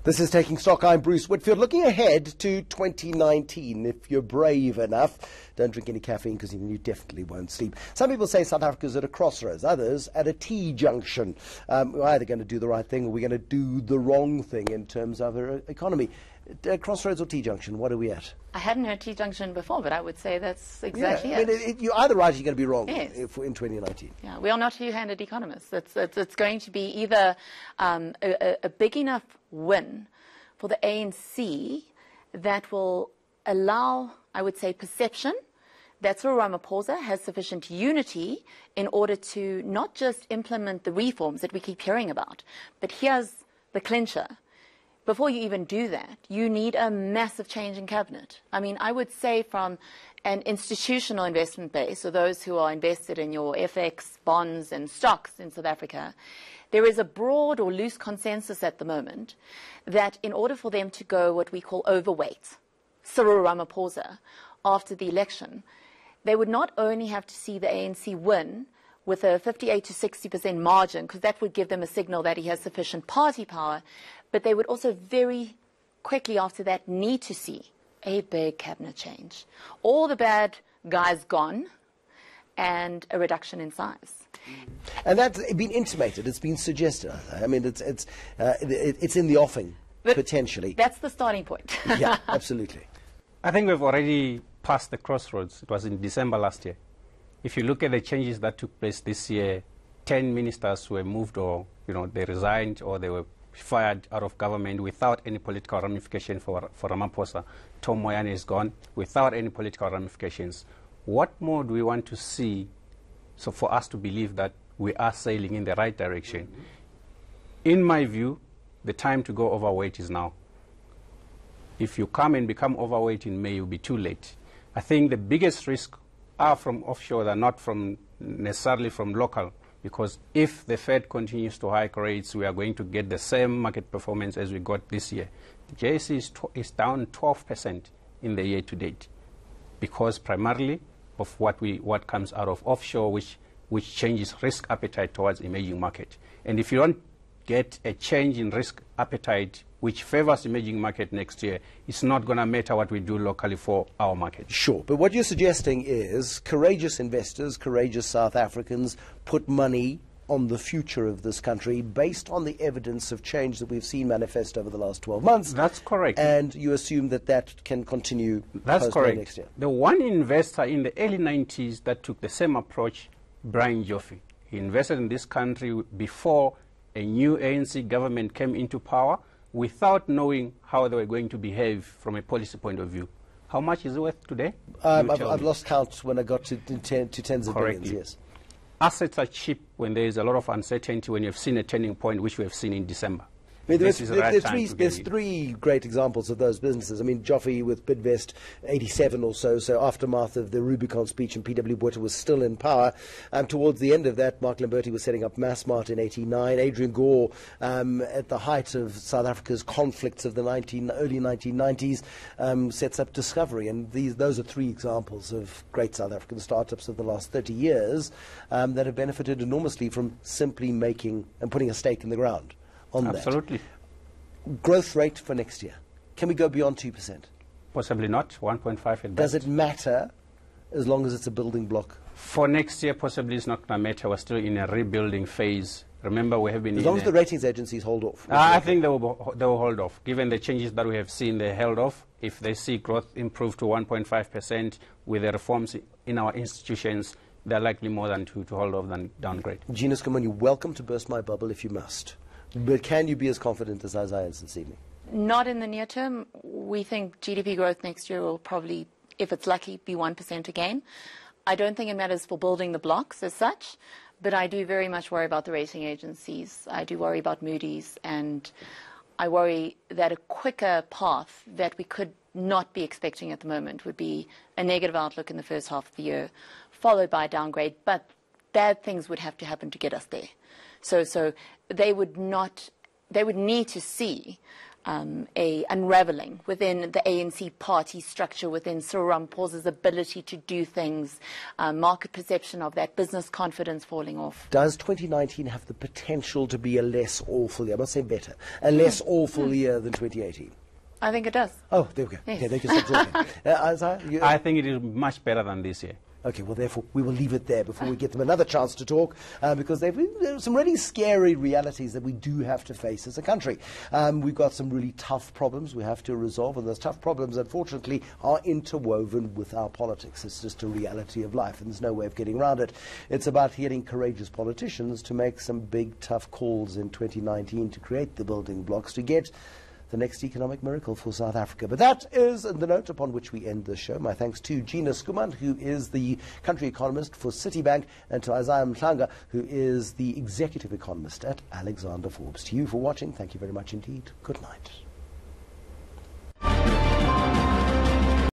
This is Taking Stock. I'm Bruce Whitfield. Looking ahead to 2019, if you're brave enough, don't drink any caffeine because you definitely won't sleep. Some people say South Africa's at a crossroads, others at a T-junction. We're either going to do the right thing or we're going to do the wrong thing in terms of our economy. Crossroads or T-junction, what are we at? I hadn't heard T-junction before, but I would say that's exactly it. I mean, you're either right or you're going to be wrong yes. in 2019. Yeah, we are not two-handed economists. It's going to be either a big enough win for the ANC that will allow, I would say, perception that Cyril Ramaphosa has sufficient unity in order to not just implement the reforms that we keep hearing about, but here's the clincher. Before you even do that, you need a massive change in cabinet. I mean, I would say from an institutional investment base, so those who are invested in your FX, bonds and stocks in South Africa, there is a broad or loose consensus at the moment that in order for them to go what we call overweight Cyril Ramaphosa after the election, they would not only have to see the ANC win with a 58 to 60% margin, because that would give them a signal that he has sufficient party power, but they would also very quickly after that need to see a big cabinet change. All the bad guys gone and a reduction in size. And that's been intimated, it's been suggested. I mean, it's in the offing, but potentially. That's the starting point. Yeah, absolutely. I think we've already passed the crossroads. It was in December last year. If you look at the changes that took place this year, 10 ministers were moved or, they resigned or they were fired out of government without any political ramification for Ramaphosa. Tom Moyane is gone without any political ramifications. What more do we want to see so for us to believe that we are sailing in the right direction? In my view, the time to go overweight is now. If you come and become overweight in May, you'll be too late. I think the biggest risk are from offshore, they're not necessarily from local, because if the Fed continues to hike rates, we are going to get the same market performance as we got this year. The JSE is down 12% in the year to date, because primarily of what comes out of offshore, which changes risk appetite towards emerging market. And if you don't get a change in risk appetite which favors emerging market next year, it's not going to matter what we do locally for our market. Sure, but what you're suggesting is courageous investors, courageous South Africans put money on the future of this country based on the evidence of change that we've seen manifest over the last 12 months. That's correct. And you assume that that can continue That's correct. Next year. The one investor in the early 90s that took the same approach, Brian Joffe, he invested in this country before a new ANC government came into power without knowing how they were going to behave from a policy point of view. How much is it worth today? I've lost count when I got to tens of billions, yes. Assets are cheap when there is a lot of uncertainty, when you've seen a turning point, which we have seen in December. I mean, there's three great examples of those businesses. I mean, Joffe with Bidvest, 87 or so, so aftermath of the Rubicon speech, and P.W. Botha was still in power. Towards the end of that, Mark Lamberti was setting up Massmart in 89. Adrian Gore, at the height of South Africa's conflicts of the early 1990s, sets up Discovery. And those are three examples of great South African startups of the last 30 years that have benefited enormously from simply making and putting a stake in the ground. Absolutely. Growth rate for next year. Can we go beyond 2%? Possibly not, 1.5 at best. Does it matter as long as it's a building block? For next year, possibly it's not going to matter. We're still in a rebuilding phase. Remember, we have been as long as the ratings agencies hold off. I think they will hold off. Given the changes that we have seen, they held off. If they see growth improve to 1.5% with the reforms in our institutions, they're likely more than to hold off than downgrade. Gina Schoeman, you're welcome to burst my bubble if you must. But can you be as confident as Isaah is this evening? Not in the near term. We think GDP growth next year will probably, if it's lucky, be 1% again. I don't think it matters for building the blocks as such, but I do very much worry about the rating agencies. I do worry about Moody's, and I worry that a quicker path that we could not be expecting at the moment would be a negative outlook in the first half of the year, followed by a downgrade, but bad things would have to happen to get us there. So they would need to see a unraveling within the ANC party structure, within Cyril Ramaphosa's ability to do things, market perception of that, business confidence falling off. Does 2019 have the potential to be a less awful year? I'm not saying better, a less awful year than 2018? I think it does. Oh, there we go. Yes. Okay, they can stop talking. Isaah, I think it is much better than this year. Okay, well, therefore, we will leave it there before we get them another chance to talk, because there are some really scary realities that we do have to face as a country. We've got some really tough problems we have to resolve, and those tough problems, unfortunately, are interwoven with our politics. It's just a reality of life, and there's no way of getting around it. It's about getting courageous politicians to make some big, tough calls in 2019 to create the building blocks to get the next economic miracle for South Africa. But that is the note upon which we end the show. My thanks to Gina Schoeman, who is the country economist for Citibank, and to Isaah Mhlanga, who is the executive economist at Alexander Forbes. To you for watching, thank you very much indeed. Good night.